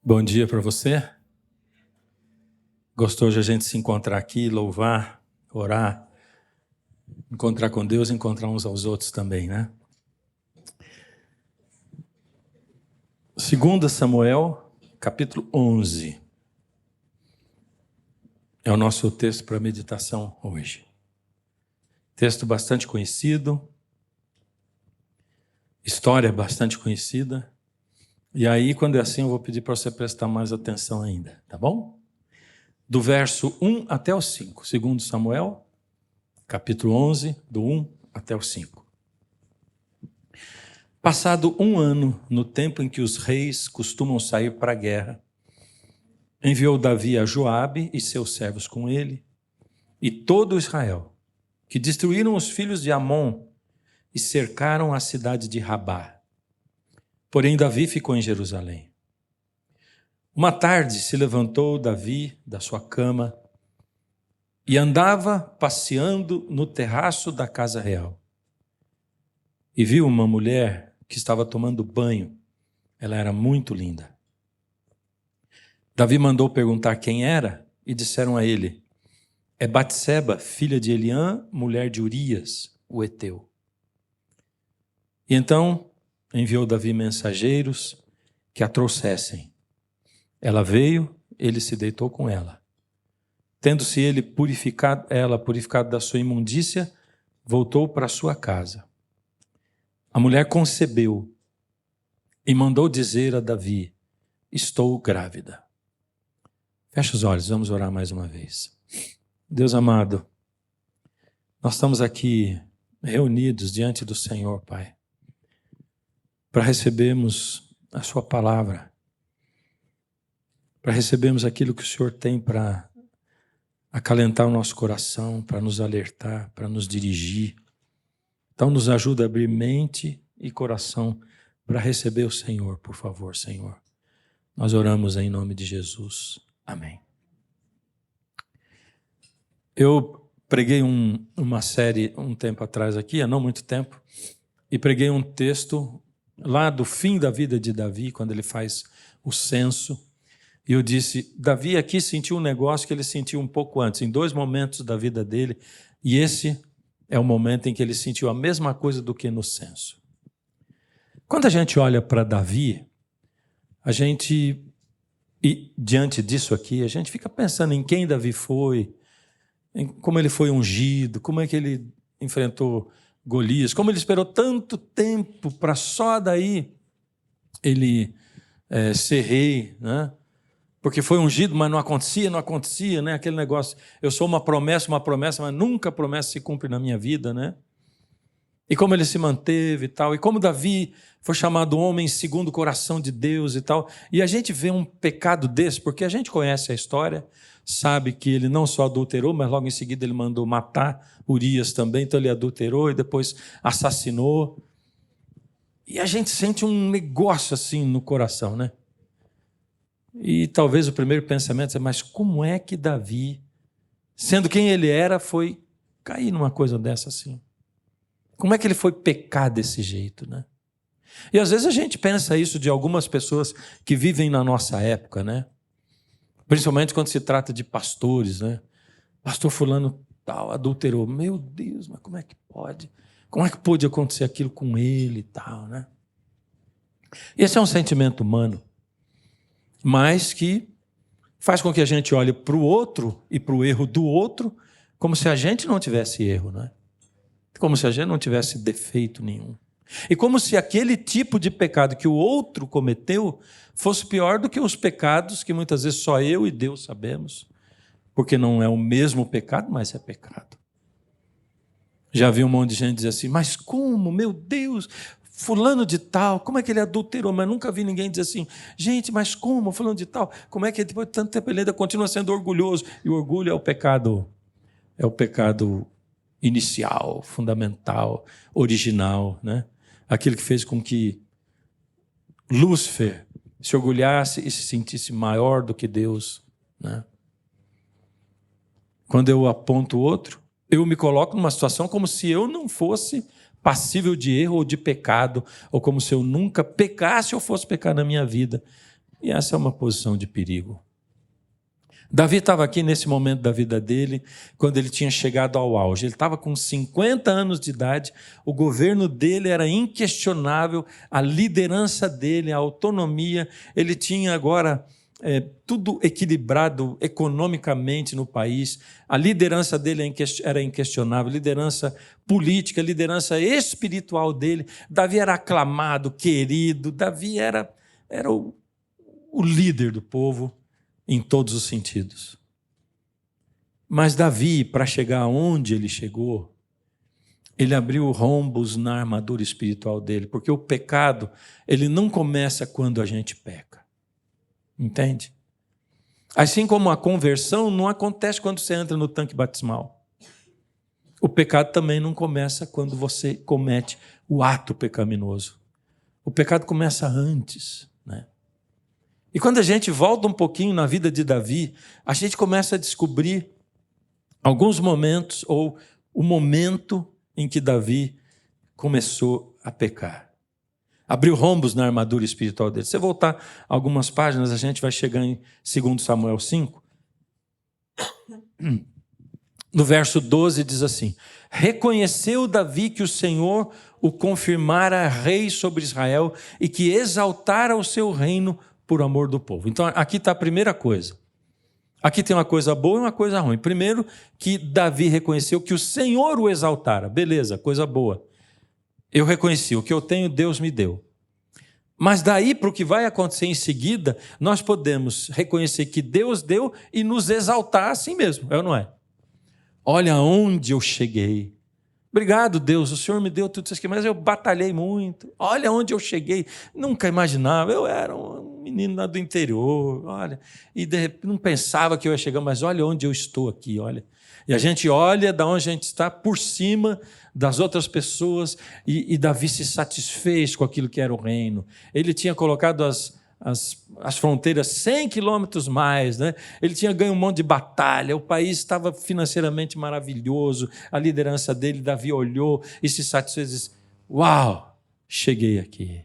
Bom dia para você. Gostou de a gente se encontrar aqui, louvar, orar, encontrar com Deus e encontrar uns aos outros também, né? 2 Samuel, capítulo 11. É o nosso texto para meditação hoje. Texto bastante conhecido, história bastante conhecida. E aí, quando é assim, eu vou pedir para você prestar mais atenção ainda, tá bom? Do verso 1 até o 5. 2 Samuel, capítulo 11, do 1 até o 5. Passado 1 ano, no tempo em que os reis costumam sair para a guerra, enviou Davi a Joabe e seus servos com ele, e todo Israel, que destruíram os filhos de Amon e cercaram a cidade de Rabá. Porém, Davi ficou em Jerusalém. Uma tarde se levantou Davi da sua cama e andava passeando no terraço da casa real. E viu uma mulher que estava tomando banho. Ela era muito linda. Davi mandou perguntar quem era e disseram a ele: é Batseba, filha de Eliã, mulher de Urias, o heteu. E então enviou Davi mensageiros que a trouxessem. Ela veio, ele se deitou com ela. Tendo-se ele purificado da sua imundícia, voltou para sua casa. A mulher concebeu e mandou dizer a Davi: estou grávida. Fecha os olhos, vamos orar mais uma vez. Deus amado, nós estamos aqui reunidos diante do Senhor, Pai, para recebermos a sua palavra, para recebermos aquilo que o Senhor tem para acalentar o nosso coração, para nos alertar, para nos dirigir. Então nos ajuda a abrir mente e coração para receber o Senhor, por favor, Senhor. Nós oramos em nome de Jesus. Amém. Eu preguei uma série um tempo atrás aqui, há não muito tempo, e preguei um texto lá do fim da vida de Davi, quando ele faz o censo. E eu disse, Davi aqui sentiu um negócio que ele sentiu um pouco antes, em 2 momentos da vida dele, e esse é o momento em que ele sentiu a mesma coisa do que no censo. Quando a gente olha para Davi, e diante disso aqui, a gente fica pensando em quem Davi foi, em como ele foi ungido, como é que ele enfrentou Golias, como ele esperou tanto tempo para só daí ele ser rei, né? Porque foi ungido, mas não acontecia, né? Aquele negócio, eu sou uma promessa, mas nunca a promessa se cumpre na minha vida, né? E como ele se manteve e tal, e como Davi foi chamado homem segundo o coração de Deus e tal. E a gente vê um pecado desse, porque a gente conhece a história, sabe que ele não só adulterou, mas logo em seguida ele mandou matar Urias também, então ele adulterou e depois assassinou. E a gente sente um negócio assim no coração, né? E talvez o primeiro pensamento é, mas como é que Davi, sendo quem ele era, foi cair numa coisa dessa assim? Como é que ele foi pecar desse jeito, né? E às vezes a gente pensa isso de algumas pessoas que vivem na nossa época, né? Principalmente quando se trata de pastores, né? Pastor fulano tal adulterou. Meu Deus, mas como é que pode? Como é que pôde acontecer aquilo com ele e tal, né? Esse é um sentimento humano, mas que faz com que a gente olhe para o outro e para o erro do outro como se a gente não tivesse erro, né? Como se a gente não tivesse defeito nenhum. E como se aquele tipo de pecado que o outro cometeu fosse pior do que os pecados que muitas vezes só eu e Deus sabemos, porque não é o mesmo pecado, mas é pecado. Já vi um monte de gente dizer assim, mas como, meu Deus, fulano de tal, como é que ele adulterou? Mas nunca vi ninguém dizer assim, gente, mas como, fulano de tal, como é que depois de tanto tempo ele ainda continua sendo orgulhoso? E o orgulho é o pecado inicial, fundamental, original, né? Aquilo que fez com que Lúcifer se orgulhasse e se sentisse maior do que Deus, né? Quando eu aponto o outro, eu me coloco numa situação como se eu não fosse passível de erro ou de pecado, ou como se eu nunca pecasse ou fosse pecar na minha vida. E essa é uma posição de perigo. Davi estava aqui nesse momento da vida dele, quando ele tinha chegado ao auge. Ele estava com 50 anos de idade, o governo dele era inquestionável, a liderança dele, a autonomia, ele tinha agora tudo equilibrado economicamente no país, a liderança dele era inquestionável, liderança política, liderança espiritual dele. Davi era aclamado, querido, Davi era o líder do povo, em todos os sentidos. Mas Davi, para chegar aonde ele chegou, ele abriu rombos na armadura espiritual dele, porque o pecado, ele não começa quando a gente peca. Entende? Assim como a conversão não acontece quando você entra no tanque batismal. O pecado também não começa quando você comete o ato pecaminoso. O pecado começa antes, né? E quando a gente volta um pouquinho na vida de Davi, a gente começa a descobrir alguns momentos, ou o momento em que Davi começou a pecar. Abriu rombos na armadura espiritual dele. Se você voltar algumas páginas, a gente vai chegar em 2 Samuel 5. No verso 12 diz assim: reconheceu Davi que o Senhor o confirmara rei sobre Israel e que exaltara o seu reino por amor do povo. Então, aqui está a primeira coisa. Aqui tem uma coisa boa e uma coisa ruim. Primeiro, que Davi reconheceu que o Senhor o exaltara. Beleza, coisa boa. Eu reconheci, o que eu tenho, Deus me deu. Mas daí, para o que vai acontecer em seguida, nós podemos reconhecer que Deus deu e nos exaltar assim mesmo, é ou não é? Olha onde eu cheguei. Obrigado, Deus, o Senhor me deu tudo isso aqui, mas eu batalhei muito. Olha onde eu cheguei. Nunca imaginava, eu era um menino lá do interior, olha, e de repente não pensava que eu ia chegar, mas olha onde eu estou aqui, olha. E a gente olha de onde a gente está por cima das outras pessoas, e Davi se satisfez com aquilo que era o reino. Ele tinha colocado as fronteiras 100 quilômetros mais, né? Ele tinha ganho um monte de batalha, o país estava financeiramente maravilhoso, a liderança dele, Davi olhou e se satisfez e disse: uau, cheguei aqui.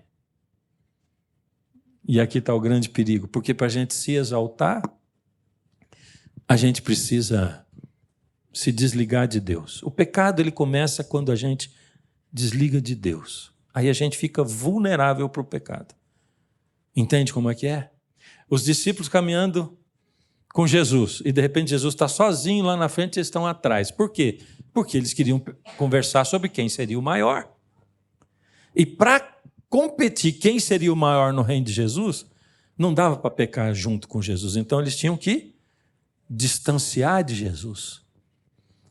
E aqui está o grande perigo, porque para a gente se exaltar, a gente precisa se desligar de Deus. O pecado, ele começa quando a gente desliga de Deus. Aí a gente fica vulnerável para o pecado. Entende como é que é? Os discípulos caminhando com Jesus, e de repente Jesus está sozinho lá na frente e eles estão atrás. Por quê? Porque eles queriam conversar sobre quem seria o maior. E para competir quem seria o maior no reino de Jesus, não dava para pecar junto com Jesus. Então eles tinham que distanciar de Jesus.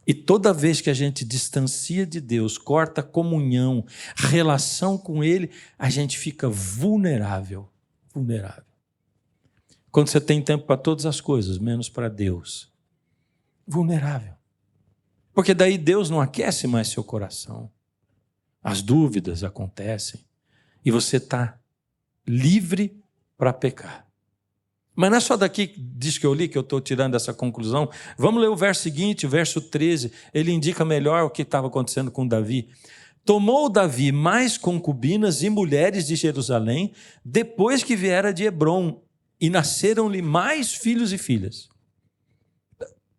E toda vez que a gente distancia de Deus, corta comunhão, relação com Ele, a gente fica vulnerável. Vulnerável. Quando você tem tempo para todas as coisas, menos para Deus. Vulnerável. Porque daí Deus não aquece mais seu coração. As dúvidas acontecem. E você está livre para pecar. Mas não é só daqui que eu li que eu estou tirando essa conclusão. Vamos ler o verso seguinte, o verso 13. Ele indica melhor o que estava acontecendo com Davi. Tomou Davi mais concubinas e mulheres de Jerusalém, depois que viera de Hebrom, e nasceram-lhe mais filhos e filhas.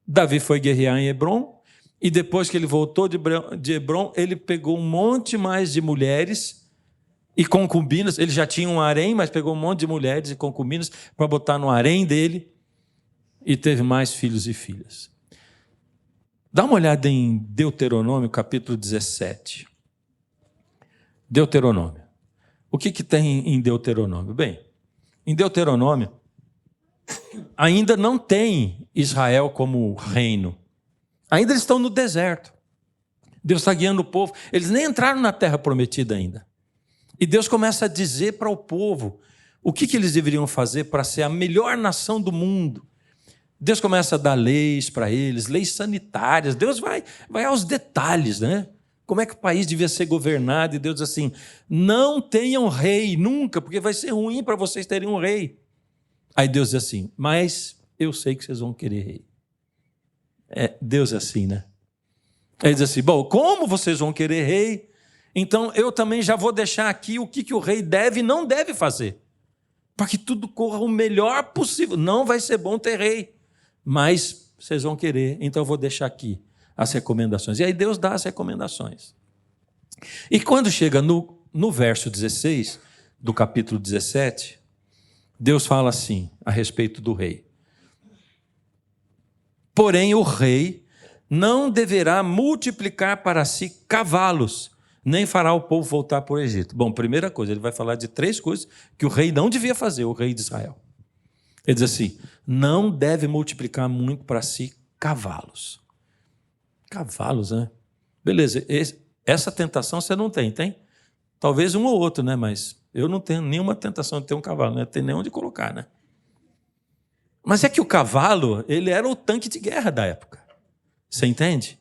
Davi foi guerrear em Hebrom, e depois que ele voltou de Hebrom, ele pegou um monte mais de mulheres e concubinas. Ele já tinha um harém, mas pegou um monte de mulheres e concubinas para botar no harém dele, e teve mais filhos e filhas. Dá uma olhada em Deuteronômio, capítulo 17. Deuteronômio. O que tem em Deuteronômio? Bem, em Deuteronômio, ainda não tem Israel como reino. Ainda eles estão no deserto. Deus está guiando o povo. Eles nem entraram na terra prometida ainda. E Deus começa a dizer para o povo o que eles deveriam fazer para ser a melhor nação do mundo. Deus começa a dar leis para eles, leis sanitárias. Deus vai aos detalhes, né? Como é que o país devia ser governado? E Deus diz assim: não tenham rei nunca, porque vai ser ruim para vocês terem um rei. Aí Deus diz assim: mas eu sei que vocês vão querer rei. Deus é assim, né? Ele diz assim: bom, como vocês vão querer rei? Então eu também já vou deixar aqui o que o rei deve e não deve fazer. para que tudo corra o melhor possível. Não vai ser bom ter rei, mas vocês vão querer, então eu vou deixar aqui as recomendações. E aí Deus dá as recomendações. E quando chega no verso 16 do capítulo 17, Deus fala assim a respeito do rei. Porém, o rei não deverá multiplicar para si cavalos, nem fará o povo voltar para o Egito. Bom, primeira coisa, ele vai falar de 3 coisas que o rei não devia fazer, o rei de Israel. Ele diz assim, não deve multiplicar muito para si cavalos. Cavalos, né? Beleza, essa tentação você não tem? Talvez um ou outro, né? Mas eu não tenho nenhuma tentação de ter um cavalo, não tem nem onde colocar, né? Mas é que o cavalo, ele era o tanque de guerra da época. Você entende?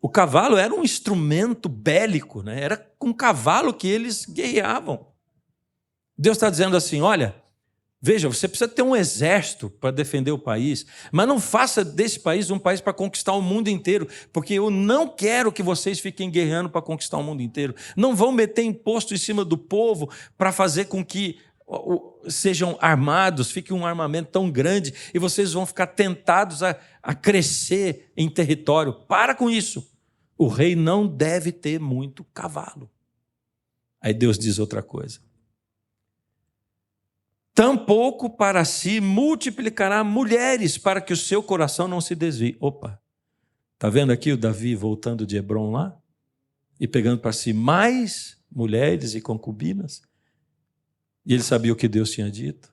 O cavalo era um instrumento bélico, né? Era com cavalo que eles guerreavam. Deus está dizendo assim, olha, veja, você precisa ter um exército para defender o país, mas não faça desse país um país para conquistar o mundo inteiro, porque eu não quero que vocês fiquem guerreando para conquistar o mundo inteiro. Não vão meter imposto em cima do povo para fazer com que sejam armados, fique um armamento tão grande e vocês vão ficar tentados a crescer em território. Para com isso. O rei não deve ter muito cavalo. Aí Deus diz outra coisa. Tampouco para si multiplicará mulheres para que o seu coração não se desvie. Opa, está vendo aqui o Davi voltando de Hebrom lá? E pegando para si mais mulheres e concubinas? E ele sabia o que Deus tinha dito.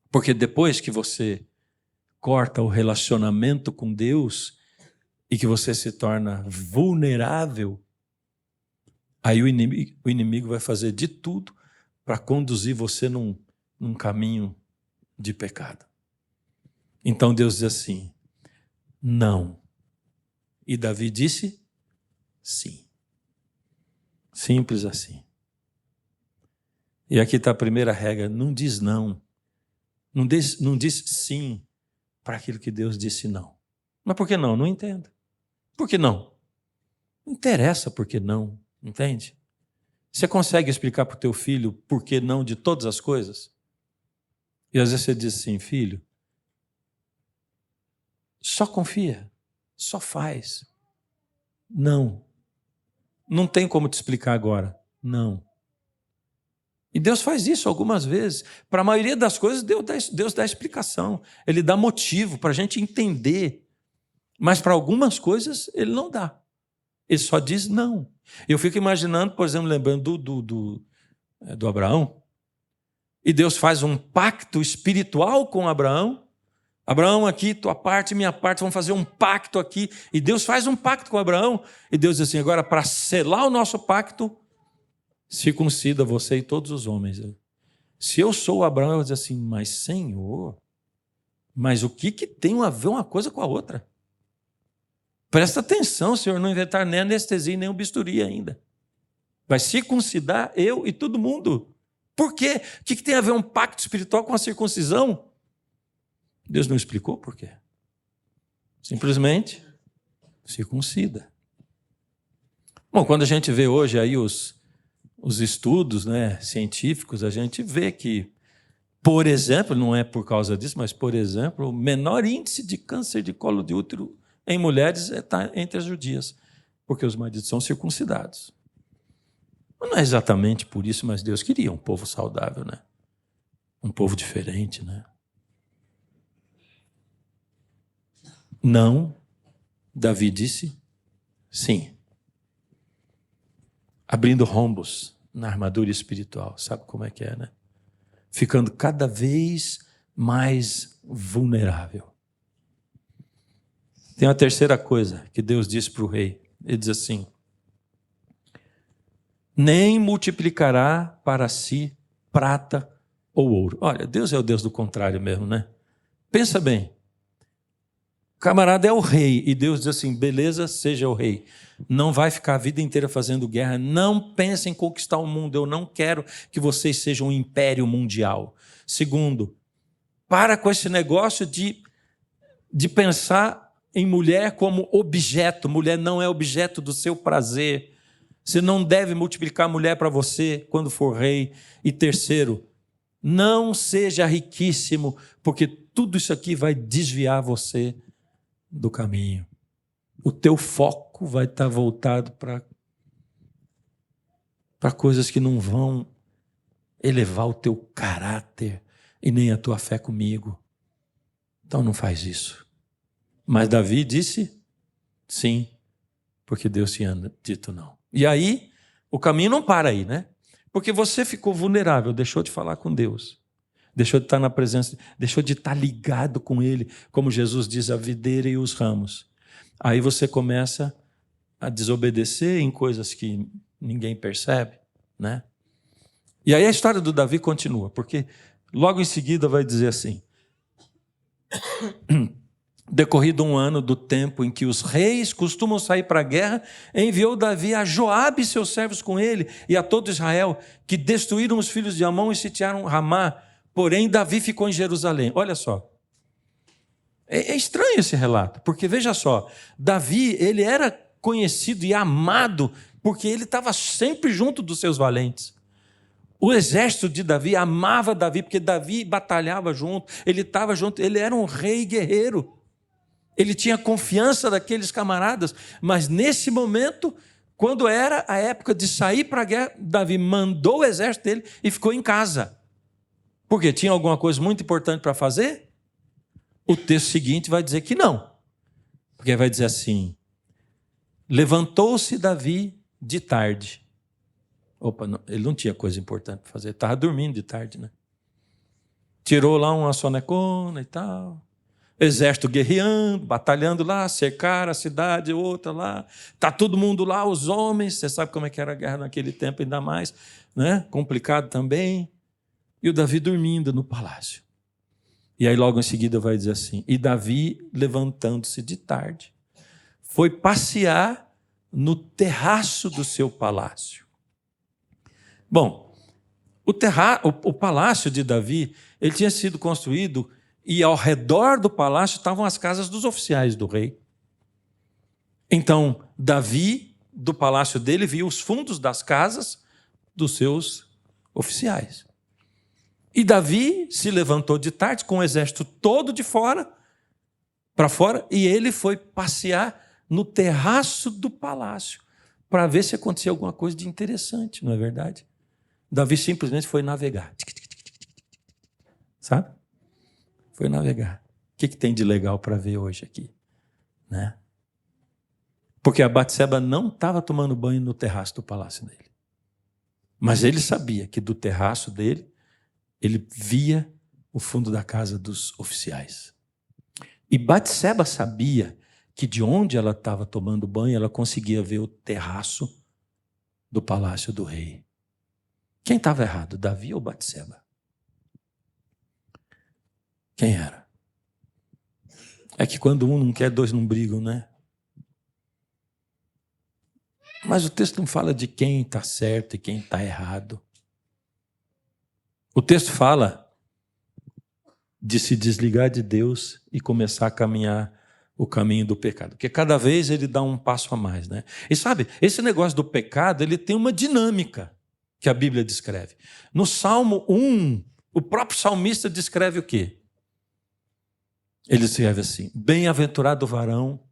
Porque depois que você corta o relacionamento com Deus e que você se torna vulnerável, aí o inimigo vai fazer de tudo para conduzir você num caminho de pecado. Então Deus diz assim, não. E Davi disse sim. Simples assim. E aqui está a primeira regra, não diz não. Não diz sim para aquilo que Deus disse não. Mas por que não? Não entendo. Por que não? Não interessa por que não, entende? Você consegue explicar para o teu filho por que não de todas as coisas? E às vezes você diz assim, filho, só confia, só faz. Não. Não tem como te explicar agora. Não. E Deus faz isso algumas vezes. Para a maioria das coisas, Deus dá explicação. Ele dá motivo para a gente entender. Mas para algumas coisas, Ele não dá. Ele só diz não. Eu fico imaginando, por exemplo, lembrando do Abraão. E Deus faz um pacto espiritual com Abraão. Abraão, aqui, tua parte, minha parte, vamos fazer um pacto aqui. E Deus faz um pacto com Abraão. E Deus diz assim, agora para selar o nosso pacto, circuncida você e todos os homens. Se eu sou Abraão, eu vou dizer assim, mas Senhor, mas o que tem a ver uma coisa com a outra? Presta atenção, Senhor, não inventar nem anestesia nem um bisturi ainda. Vai circuncidar eu e todo mundo. Por quê? O que tem a ver um pacto espiritual com a circuncisão? Deus não explicou por quê. Simplesmente circuncida. Bom, quando a gente vê hoje aí os estudos, né, científicos, a gente vê que, por exemplo, não é por causa disso, mas, por exemplo, o menor índice de câncer de colo de útero em mulheres está entre as judias, porque os maridos são circuncidados. Não é exatamente por isso, mas Deus queria um povo saudável, né? Um povo diferente, né? Não, Davi disse sim. Abrindo rombos na armadura espiritual. Sabe como é que é, né? Ficando cada vez mais vulnerável. Tem uma terceira coisa que Deus disse para o rei. Ele diz assim, nem multiplicará para si prata ou ouro. Olha, Deus é o Deus do contrário mesmo, né? Pensa bem. O camarada é o rei e Deus diz assim, beleza, seja o rei. Não vai ficar a vida inteira fazendo guerra. Não pense em conquistar o mundo. Eu não quero que vocês sejam um império mundial. Segundo, para com esse negócio de pensar em mulher como objeto. Mulher não é objeto do seu prazer. Você não deve multiplicar mulher para você quando for rei. E terceiro, Não seja riquíssimo, porque tudo isso aqui vai desviar você do caminho. O teu foco vai estar voltado para coisas que não vão elevar o teu caráter e nem a tua fé comigo. Então não faz isso. Mas Davi disse sim, porque Deus tinha dito não. E aí, o caminho não para aí, né? Porque você ficou vulnerável, deixou de falar com Deus, deixou de estar na presença, deixou de estar ligado com Ele, como Jesus diz, a videira e os ramos. Aí você começa a desobedecer em coisas que ninguém percebe, né? E aí a história do Davi continua, porque logo em seguida vai dizer assim: decorrido um ano do tempo em que os reis costumam sair para a guerra, enviou Davi a Joabe e seus servos com ele e a todo Israel, que destruíram os filhos de Amon e sitiaram Ramá. Porém, Davi ficou em Jerusalém. Olha só. É estranho esse relato, porque veja só, Davi, ele era conhecido e amado porque ele estava sempre junto dos seus valentes. O exército de Davi amava Davi, porque Davi batalhava junto, ele estava junto, ele era um rei guerreiro. Ele tinha confiança daqueles camaradas, mas nesse momento, quando era a época de sair para a guerra, Davi mandou o exército dele e ficou em casa. Por quê? Tinha alguma coisa muito importante para fazer? O texto seguinte vai dizer que não. Porque vai dizer assim: levantou-se Davi de tarde. Opa, não, ele não tinha coisa importante para fazer, estava dormindo de tarde, né? Tirou lá uma sonecona e tal. Exército guerreando, batalhando lá, cercaram a cidade, outra lá. Está todo mundo lá, os homens. Você sabe como é que era a guerra naquele tempo, ainda mais, né? Complicado também. E o Davi dormindo no palácio. E aí logo em seguida vai dizer assim: e Davi, levantando-se de tarde, foi passear no terraço do seu palácio. Bom, o palácio de Davi, ele tinha sido construído e ao redor do palácio estavam as casas dos oficiais do rei. Então, Davi, do palácio dele, via os fundos das casas dos seus oficiais. E Davi se levantou de tarde com o exército todo de fora, para fora, e ele foi passear no terraço do palácio para ver se acontecia alguma coisa de interessante, não é verdade? Davi simplesmente foi navegar. Sabe? Foi navegar. O que tem de legal para ver hoje aqui? Né? Porque a Batseba não estava tomando banho no terraço do palácio dele. Mas ele sabia que do terraço dele, ele via o fundo da casa dos oficiais. E Batseba sabia que de onde ela estava tomando banho, ela conseguia ver o terraço do palácio do rei. Quem estava errado, Davi ou Batseba? Quem era? É que quando um não quer, dois não brigam, né? Mas o texto não fala de quem está certo e quem está errado. O texto fala de se desligar de Deus e começar a caminhar o caminho do pecado. Porque cada vez ele dá um passo a mais, né? E sabe, esse negócio do pecado, ele tem uma dinâmica que a Bíblia descreve. No Salmo 1, o próprio salmista descreve o quê? Ele escreve assim: bem-aventurado o varão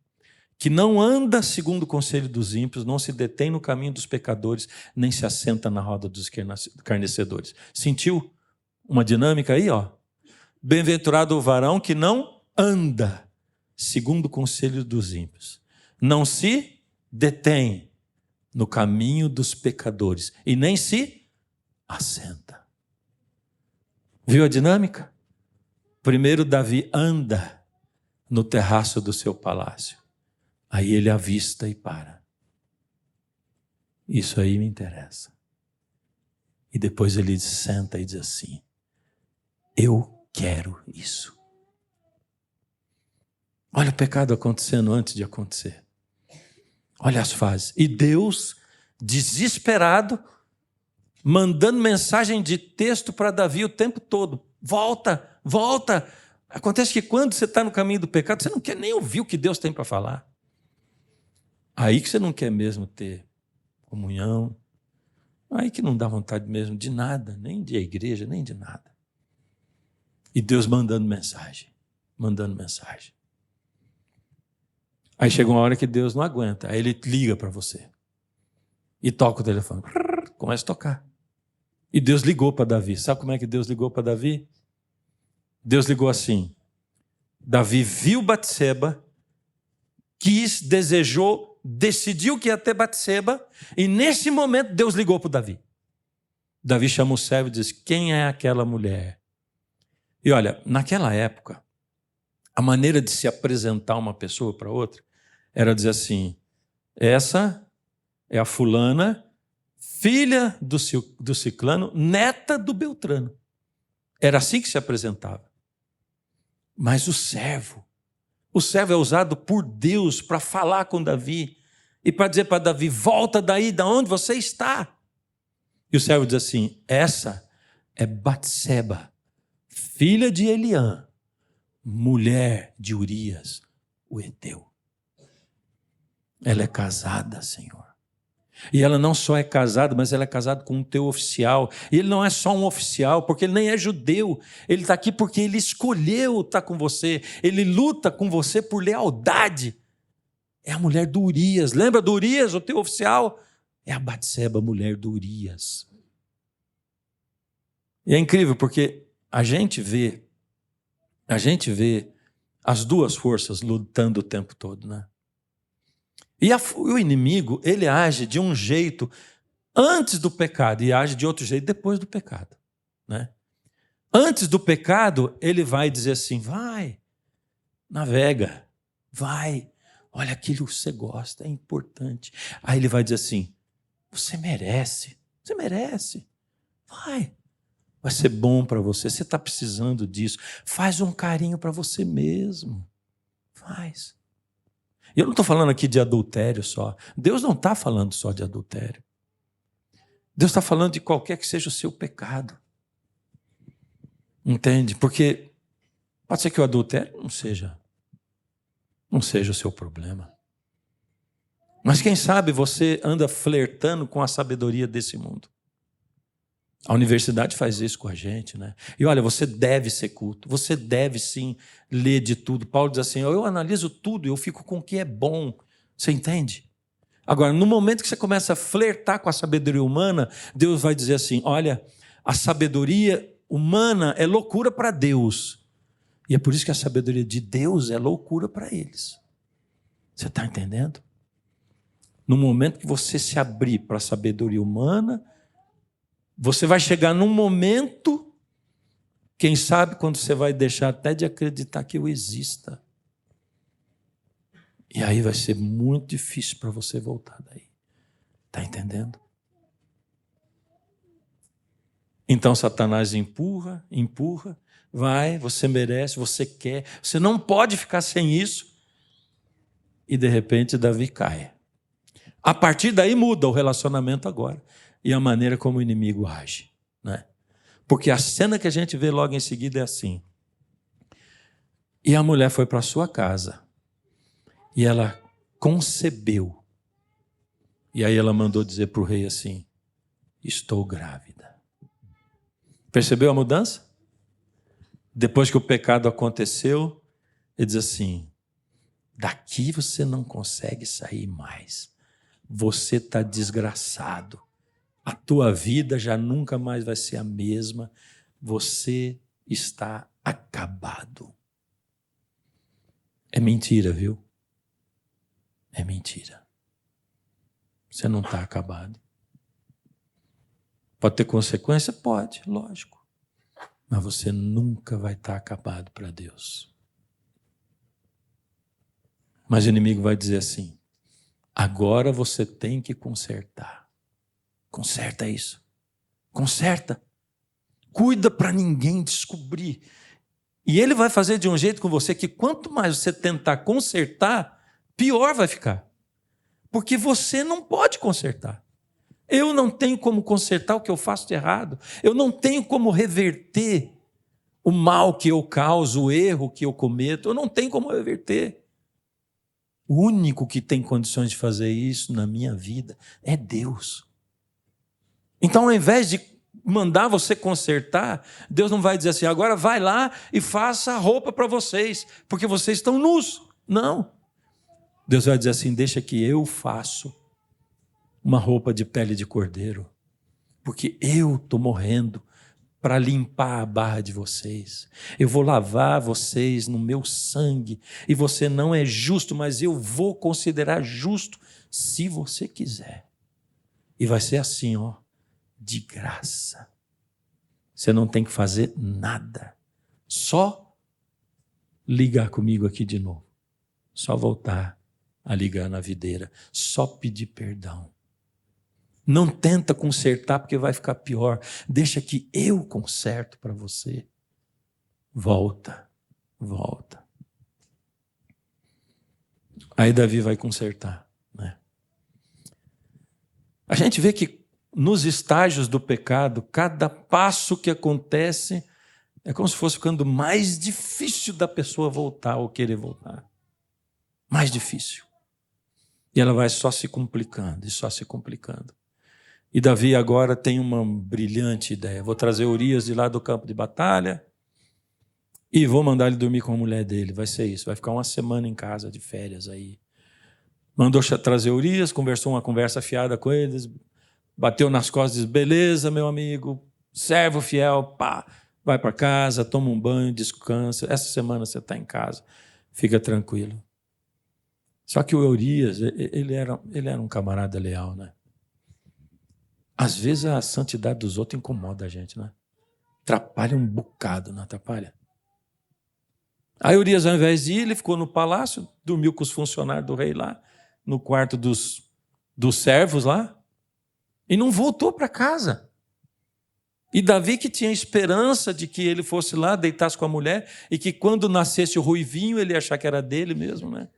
que não anda segundo o conselho dos ímpios, não se detém no caminho dos pecadores, nem se assenta na roda dos escarnecedores. Sentiu uma dinâmica aí, ó? Bem-aventurado o varão que não anda segundo o conselho dos ímpios, não se detém no caminho dos pecadores e nem se assenta. Viu a dinâmica? Primeiro Davi anda no terraço do seu palácio. Aí ele avista e para. Isso aí me interessa. E depois ele senta e diz assim: eu quero isso. Olha o pecado acontecendo antes de acontecer. Olha as fases. E Deus, desesperado, mandando mensagem de texto para Davi o tempo todo. Volta, volta. Acontece que quando você está no caminho do pecado, você não quer nem ouvir o que Deus tem para falar. Aí que você não quer mesmo ter comunhão. Aí que não dá vontade mesmo de nada, nem de igreja, nem de nada. E Deus mandando mensagem, mandando mensagem. Aí chega uma hora que Deus não aguenta, aí Ele liga para você. E toca o telefone, começa a tocar. E Deus ligou para Davi. Sabe como é que Deus ligou para Davi? Deus ligou assim. Davi viu Batseba, quis, desejou, decidiu que ia ter Batseba, e nesse momento Deus ligou para Davi. Davi chama o servo e diz: quem é aquela mulher? E olha, naquela época, a maneira de se apresentar uma pessoa para outra era dizer assim: essa é a fulana, filha do ciclano, neta do Beltrano. Era assim que se apresentava. Mas o servo é usado por Deus para falar com Davi e para dizer para Davi: volta daí, da onde você está. E o servo diz assim: essa é Batseba, filha de Eliã, mulher de Urias, o heteu. Ela é casada, Senhor. E ela não só é casada, mas ela é casada com um teu oficial. E ele não é só um oficial, porque ele nem é judeu. Ele está aqui porque ele escolheu estar com você. Ele luta com você por lealdade. É a mulher do Urias. Lembra do Urias, o teu oficial? É a Batseba, mulher do Urias. E é incrível porque a gente vê as duas forças lutando o tempo todo, né? E o inimigo, ele age de um jeito antes do pecado e age de outro jeito depois do pecado, né? Antes do pecado, ele vai dizer assim: vai, navega, vai, olha aquilo que você gosta, é importante. Aí ele vai dizer assim: você merece, vai ser bom para você está precisando disso, faz um carinho para você mesmo, faz. E eu não estou falando aqui de adultério só. Deus não está falando só de adultério. Deus está falando de qualquer que seja o seu pecado. Entende? Porque pode ser que o adultério não seja o seu problema. Mas quem sabe você anda flertando com a sabedoria desse mundo. A universidade faz isso com a gente, né? E olha, você deve ser culto, você deve sim ler de tudo. Paulo diz assim: eu analiso tudo e eu fico com o que é bom. Você entende? Agora, no momento que você começa a flertar com a sabedoria humana, Deus vai dizer assim: olha, a sabedoria humana é loucura para Deus. E é por isso que a sabedoria de Deus é loucura para eles. Você está entendendo? No momento que você se abrir para a sabedoria humana, você vai chegar num momento, quem sabe, quando você vai deixar até de acreditar que eu exista. E aí vai ser muito difícil para você voltar daí. Está entendendo? Então Satanás empurra, vai, você merece, você quer, você não pode ficar sem isso. E de repente Davi cai. A partir daí muda o relacionamento agora. E a maneira como o inimigo age, né? Porque a cena que a gente vê logo em seguida é assim: e a mulher foi para sua casa e ela concebeu, e aí ela mandou dizer para o rei assim: estou grávida. Percebeu a mudança? Depois que o pecado aconteceu, ele diz assim: daqui você não consegue sair mais, você está desgraçado. A tua vida já nunca mais vai ser a mesma. Você está acabado. É mentira, viu? É mentira. Você não está acabado. Pode ter consequência? Pode, lógico. Mas você nunca vai estar acabado para Deus. Mas o inimigo vai dizer assim: agora você tem que consertar. Conserta isso. Conserta. Cuida para ninguém descobrir. E ele vai fazer de um jeito com você que quanto mais você tentar consertar, pior vai ficar. Porque você não pode consertar. Eu não tenho como consertar o que eu faço de errado. Eu não tenho como reverter o mal que eu causo, o erro que eu cometo. Eu não tenho como reverter. O único que tem condições de fazer isso na minha vida é Deus. Então, ao invés de mandar você consertar, Deus não vai dizer assim, agora vai lá e faça a roupa para vocês, porque vocês estão nus. Não. Deus vai dizer assim, deixa que eu faço uma roupa de pele de cordeiro, porque eu estou morrendo para limpar a barra de vocês. Eu vou lavar vocês no meu sangue, e você não é justo, mas eu vou considerar justo se você quiser. E vai ser assim, ó, de graça. Você não tem que fazer nada. Só ligar comigo aqui de novo. Só voltar a ligar na videira. Só pedir perdão. Não tenta consertar porque vai ficar pior. Deixa que eu conserto para você. Volta, volta. Aí Davi vai consertar, né? A gente vê que nos estágios do pecado, cada passo que acontece é como se fosse ficando mais difícil da pessoa voltar ou querer voltar. Mais difícil. E ela vai só se complicando e só se complicando. E Davi agora tem uma brilhante ideia. Vou trazer Urias de lá do campo de batalha e vou mandar ele dormir com a mulher dele. Vai ser isso. Vai ficar uma semana em casa de férias aí. Mandou trazer Urias, conversou uma conversa fiada com eles, bateu nas costas e disse, beleza, meu amigo, servo fiel, pá, vai para casa, toma um banho, descansa. Essa semana você está em casa, fica tranquilo. Só que o Urias, ele era um camarada leal, né? Às vezes a santidade dos outros incomoda a gente, né? Atrapalha um bocado, não atrapalha? Aí Urias, ao invés de ir, ele ficou no palácio, dormiu com os funcionários do rei lá, no quarto dos servos lá, e não voltou para casa. E Davi, que tinha esperança de que ele fosse lá, deitasse com a mulher, e que quando nascesse o ruivinho, ele ia achar que era dele mesmo, né?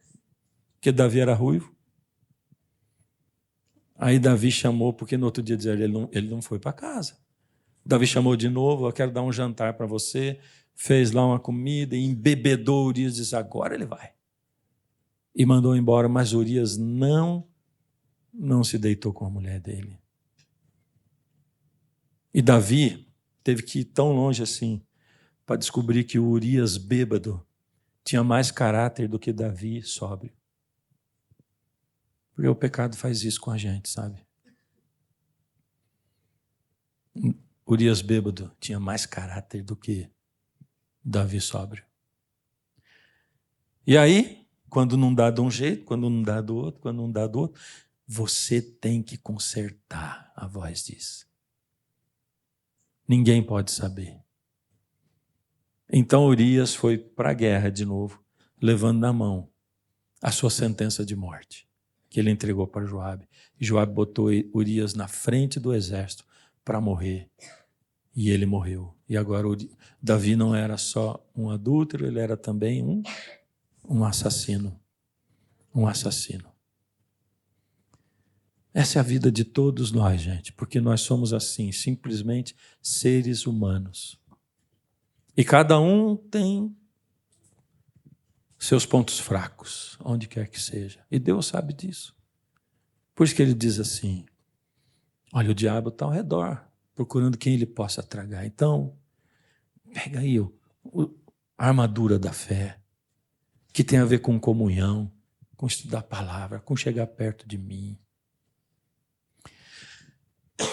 Porque Davi era ruivo. Aí Davi chamou, porque no outro dia dizia, ele não foi para casa. Davi chamou de novo, eu quero dar um jantar para você, fez lá uma comida, e embebedou Urias, disse, agora ele vai. E mandou embora, mas Urias não se deitou com a mulher dele. E Davi teve que ir tão longe assim, para descobrir que o Urias bêbado tinha mais caráter do que Davi sóbrio. Porque o pecado faz isso com a gente, sabe? Urias bêbado tinha mais caráter do que Davi sóbrio. E aí, quando não dá de um jeito, quando não dá do outro, quando não dá do outro, você tem que consertar, a voz diz. Ninguém pode saber. Então Urias foi para a guerra de novo, levando na mão a sua sentença de morte, que ele entregou para Joabe. E Joabe botou Urias na frente do exército para morrer. E ele morreu. E agora Davi não era só um adúltero, ele era também um assassino. Um assassino. Essa é a vida de todos nós, gente, porque nós somos assim, simplesmente seres humanos. E cada um tem seus pontos fracos, onde quer que seja. E Deus sabe disso. Por isso que ele diz assim, olha, o diabo está ao redor, procurando quem ele possa tragar. Então, pega aí a armadura da fé, que tem a ver com comunhão, com estudar a palavra, com chegar perto de mim.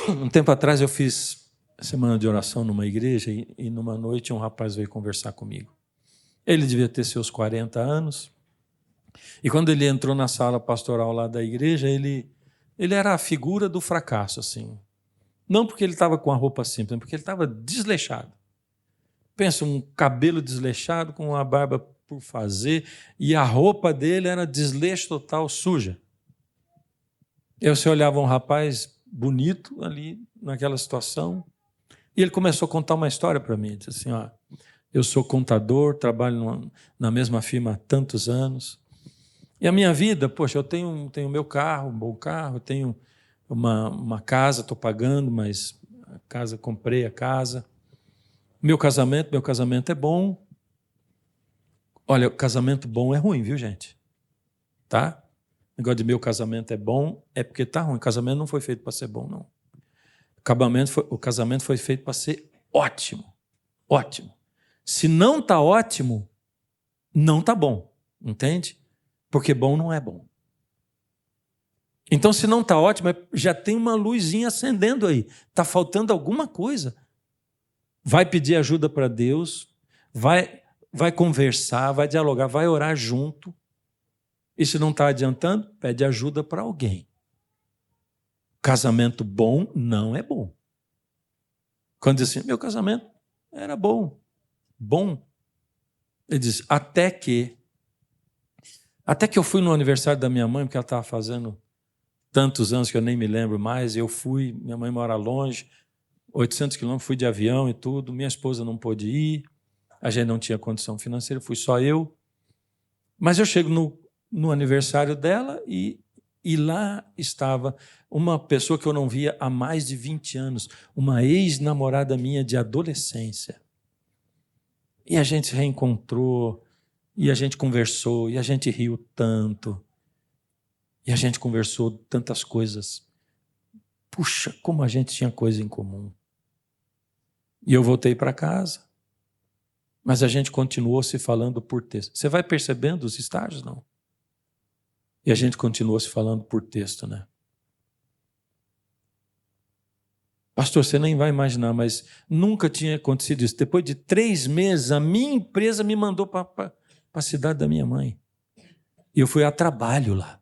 Um tempo atrás eu fiz semana de oração numa igreja e numa noite um rapaz veio conversar comigo. Ele devia ter seus 40 anos. E quando ele entrou na sala pastoral lá da igreja, ele era a figura do fracasso, assim. Não porque ele estava com a roupa simples, mas porque ele estava desleixado. Pensa, um cabelo desleixado com uma barba por fazer e a roupa dele era desleixo total, suja. E você olhava um rapaz bonito ali naquela situação e ele começou a contar uma história para mim. Ele disse assim, ó, eu sou contador, trabalho na mesma firma há tantos anos. E a minha vida, poxa, eu tenho meu carro, um bom carro, tenho uma casa, estou pagando, mas comprei a casa. Meu casamento é bom. Olha, casamento bom é ruim, viu, gente? Tá? O negócio de meu casamento é bom é porque tá ruim. Casamento não foi feito para ser bom, não. O casamento foi feito para ser ótimo. Ótimo. Se não está ótimo, não está bom. Entende? Porque bom não é bom. Então, se não está ótimo, já tem uma luzinha acendendo aí. Está faltando alguma coisa. Vai pedir ajuda para Deus, vai conversar, vai dialogar, vai orar junto. E se não está adiantando, pede ajuda para alguém. Casamento bom não é bom. Quando diz assim, meu casamento era bom. Bom. Ele diz, até que eu fui no aniversário da minha mãe, porque ela estava fazendo tantos anos que eu nem me lembro mais, eu fui, minha mãe mora longe, 800 quilômetros, fui de avião e tudo, minha esposa não pôde ir, a gente não tinha condição financeira, fui só eu. Mas eu chego no aniversário dela e lá estava uma pessoa que eu não via há mais de 20 anos, uma ex-namorada minha de adolescência. E a gente se reencontrou, e a gente conversou, e a gente riu tanto, e a gente conversou tantas coisas. Puxa, como a gente tinha coisa em comum. E eu voltei para casa, mas a gente continuou se falando por texto. Você vai percebendo os estágios, não? E a gente continuou se falando por texto, né? Pastor, você nem vai imaginar, mas nunca tinha acontecido isso. Depois de 3 meses, a minha empresa me mandou para a cidade da minha mãe. E eu fui a trabalho lá.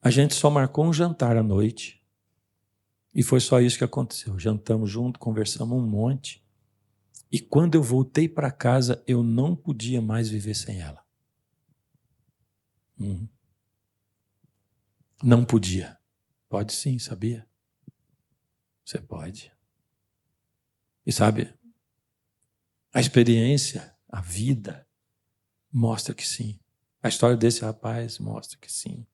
A gente só marcou um jantar à noite. E foi só isso que aconteceu. Jantamos junto, conversamos um monte. E quando eu voltei para casa, eu não podia mais viver sem ela. Não podia. Pode sim, sabia? Você pode. E sabe, a experiência, a vida, mostra que sim. A história desse rapaz mostra que sim.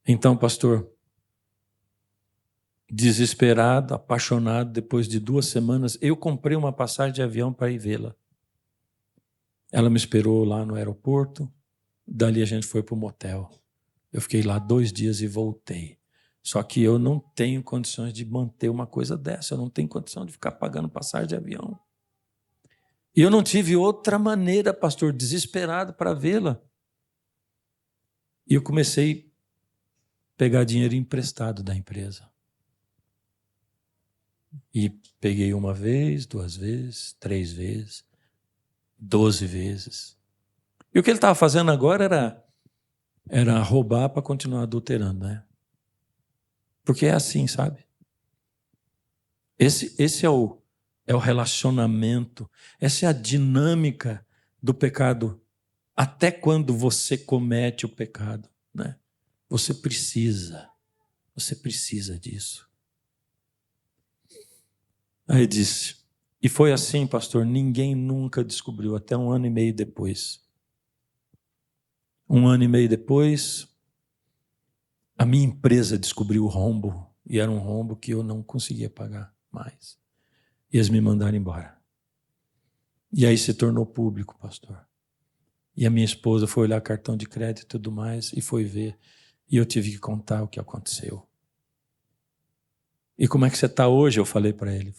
Então, pastor, desesperado, apaixonado, depois de 2 semanas, eu comprei uma passagem de avião para ir vê-la. Ela me esperou lá no aeroporto, dali a gente foi para o motel. Eu fiquei lá 2 dias e voltei. Só que eu não tenho condições de manter uma coisa dessa, eu não tenho condição de ficar pagando passagem de avião. E eu não tive outra maneira, pastor, desesperado para vê-la. E eu comecei a pegar dinheiro emprestado da empresa. E peguei 1 vez, 2 vezes, 3 vezes, 12 vezes. E o que ele estava fazendo agora era roubar para continuar adulterando, né? Porque é assim, sabe? Esse é o relacionamento, essa é a dinâmica do pecado. Até quando você comete o pecado, né? Você precisa disso. Aí disse, e foi assim, pastor, ninguém nunca descobriu, até 1 ano e meio depois. 1 ano e meio depois, a minha empresa descobriu o rombo, e era um rombo que eu não conseguia pagar mais. E eles me mandaram embora. E aí se tornou público, pastor. E a minha esposa foi olhar cartão de crédito e tudo mais, e foi ver. E eu tive que contar o que aconteceu. E como é que você está hoje? Eu falei para ele.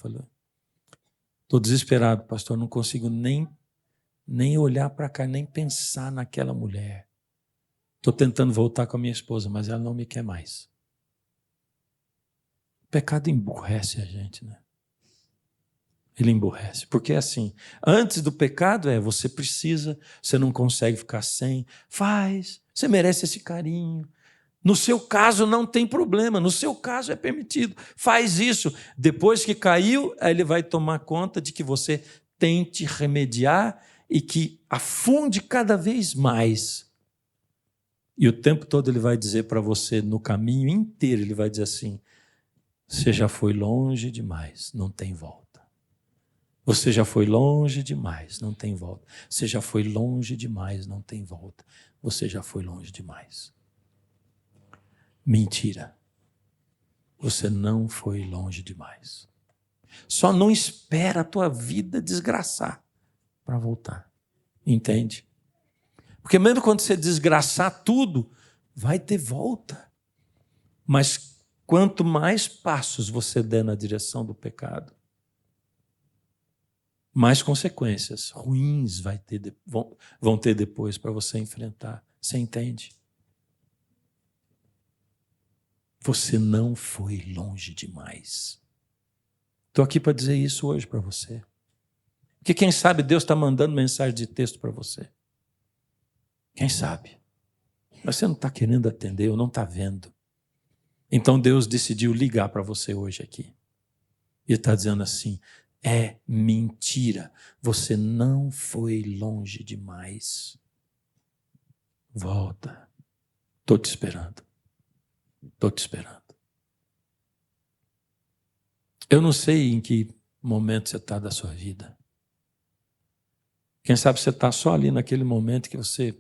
Estou desesperado, pastor, não consigo nem olhar para cá, nem pensar naquela mulher. Estou tentando voltar com a minha esposa, mas ela não me quer mais. O pecado emburrece a gente, né? Ele emburrece. Porque é assim, antes do pecado você precisa, você não consegue ficar sem, faz, você merece esse carinho. No seu caso não tem problema, no seu caso é permitido, faz isso. Depois que caiu, aí ele vai tomar conta de que você tente remediar e que afunde cada vez mais. E o tempo todo ele vai dizer para você, no caminho inteiro, ele vai dizer assim, você já foi longe demais, não tem volta. Você já foi longe demais, não tem volta. Você já foi longe demais, não tem volta. Você já foi longe demais. Mentira. Você não foi longe demais. Só não espera a tua vida desgraçar para voltar. Entende? Porque mesmo quando você desgraçar tudo, vai ter volta. Mas quanto mais passos você der na direção do pecado, mais consequências ruins vão ter depois para você enfrentar. Você entende? Você não foi longe demais. Estou aqui para dizer isso hoje para você. Porque quem sabe Deus está mandando mensagem de texto para você. Quem sabe? Mas você não está querendo atender ou não está vendo. Então Deus decidiu ligar para você hoje aqui. E está dizendo assim, é mentira. Você não foi longe demais. Volta. Estou te esperando. Estou te esperando. Eu não sei em que momento você está da sua vida. Quem sabe você está só ali naquele momento que você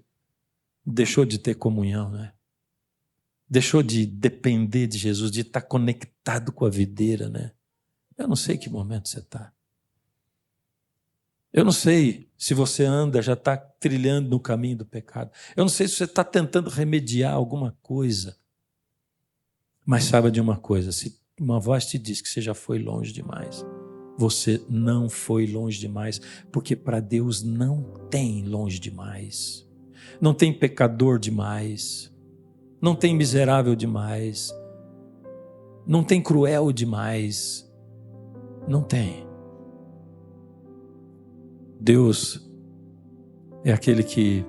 deixou de ter comunhão, né? Deixou de depender de Jesus, de estar conectado com a videira, né? Eu não sei que momento você está. Eu não sei se você anda, já está trilhando no caminho do pecado. Eu não sei se você está tentando remediar alguma coisa. Mas saiba de uma coisa, se uma voz te diz que você já foi longe demais, você não foi longe demais, porque para Deus não tem longe demais. Não tem pecador demais. Não tem miserável demais. Não tem cruel demais. Não tem. Deus é aquele que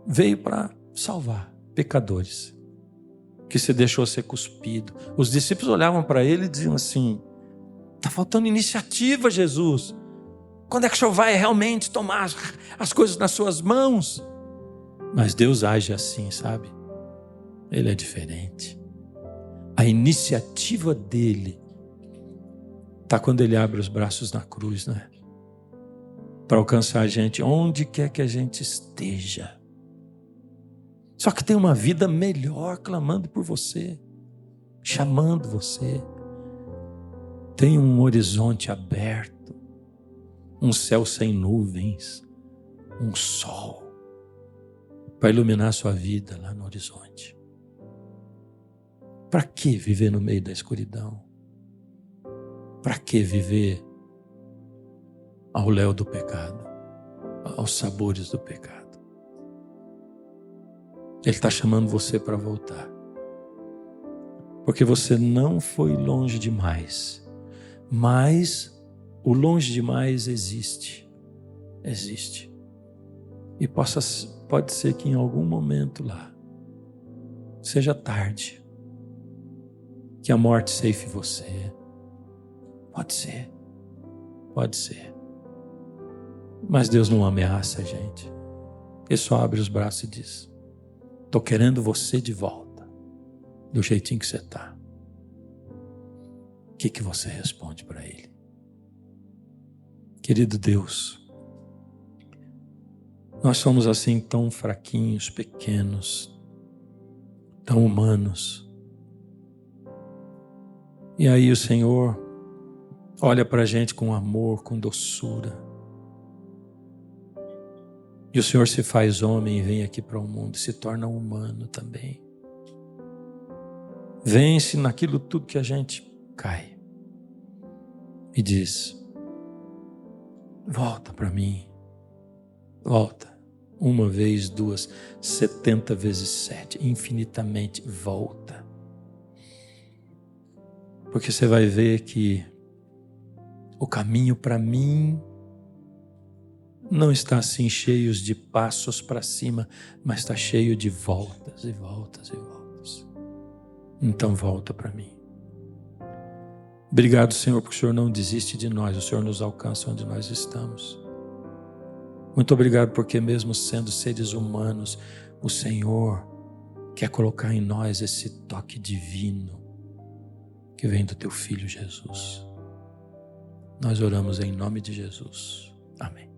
veio para salvar pecadores, que se deixou ser cuspido. Os discípulos olhavam para ele e diziam assim, está faltando iniciativa, Jesus. Quando é que o Senhor vai realmente tomar as coisas nas suas mãos? Mas Deus age assim, sabe? Ele é diferente. A iniciativa dele está quando ele abre os braços na cruz, né? Para alcançar a gente onde quer que a gente esteja. Só que tem uma vida melhor clamando por você, chamando você. Tem um horizonte aberto, um céu sem nuvens, um sol para iluminar a sua vida lá no horizonte. Para que viver no meio da escuridão? Para que viver ao léu do pecado, aos sabores do pecado? Ele está chamando você para voltar. Porque você não foi longe demais. Mas o longe demais existe. Existe. E pode ser que em algum momento lá seja tarde. Que a morte ceife você. Pode ser. Pode ser. Mas Deus não ameaça a gente. Ele só abre os braços e diz, estou querendo você de volta, do jeitinho que você está. O que você responde para Ele? Querido Deus, nós somos assim tão fraquinhos, pequenos, tão humanos. E aí o Senhor olha para a gente com amor, com doçura. E o Senhor se faz homem e vem aqui para o mundo e se torna humano também. Vence naquilo tudo que a gente cai. E diz, volta para mim. Volta. Uma vez, duas, 70 vezes 7. Infinitamente volta. Porque você vai ver que o caminho para mim não está assim cheio de passos para cima, mas está cheio de voltas e voltas e voltas. Então volta para mim. Obrigado, Senhor, porque o Senhor não desiste de nós, o Senhor nos alcança onde nós estamos. Muito obrigado porque mesmo sendo seres humanos, o Senhor quer colocar em nós esse toque divino que vem do Teu Filho Jesus. Nós oramos em nome de Jesus. Amém.